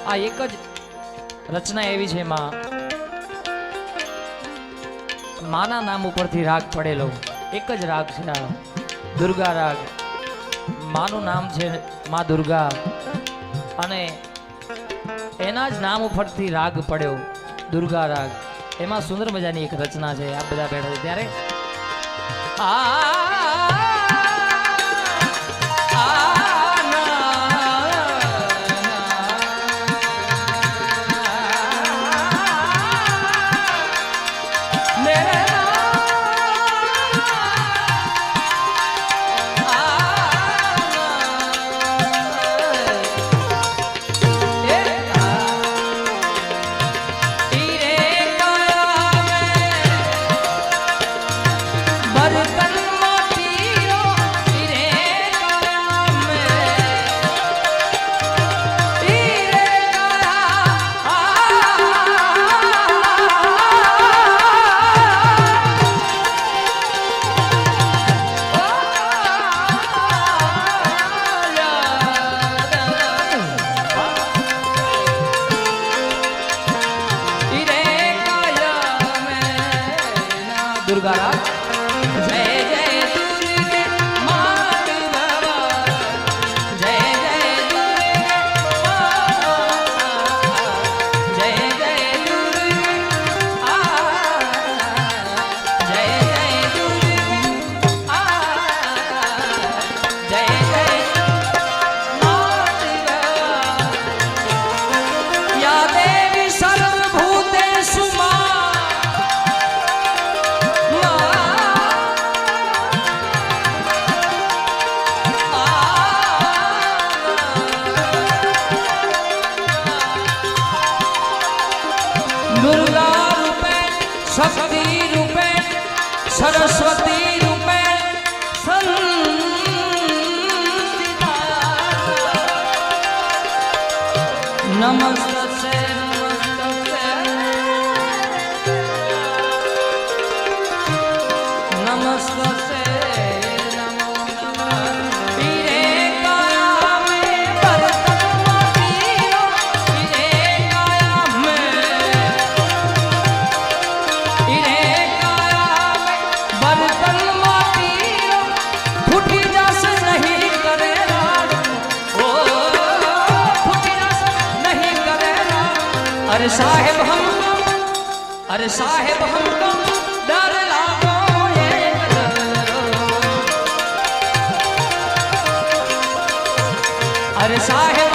આ એક જ રચના એવી છે માના નામ ઉપરથી રાગ પડેલો એક જ રાગ છે આ દુર્ગા રાગ. માનું નામ છે માં દુર્ગા અને એના જ નામ ઉપરથી રાગ પડ્યો દુર્ગા રાગ. એમાં સુંદર મજાની એક રચના છે. આ બધા બેઠા છે ત્યારે दुर्गा राग. जय जय दुर्गे मात बाबा, जय जय दुर्गे जय जय दुर्गे जय जय दुर्गे जय जय मात बाबा. या देवी सर्वभूतेषु दुर्गा रूपे शक्ति रूपे सरस्वती रूपे संस्थिता. नमस्ते नमस्ते नमो नमः. अरे साहेब हमको डर लागो ये अरे साहेब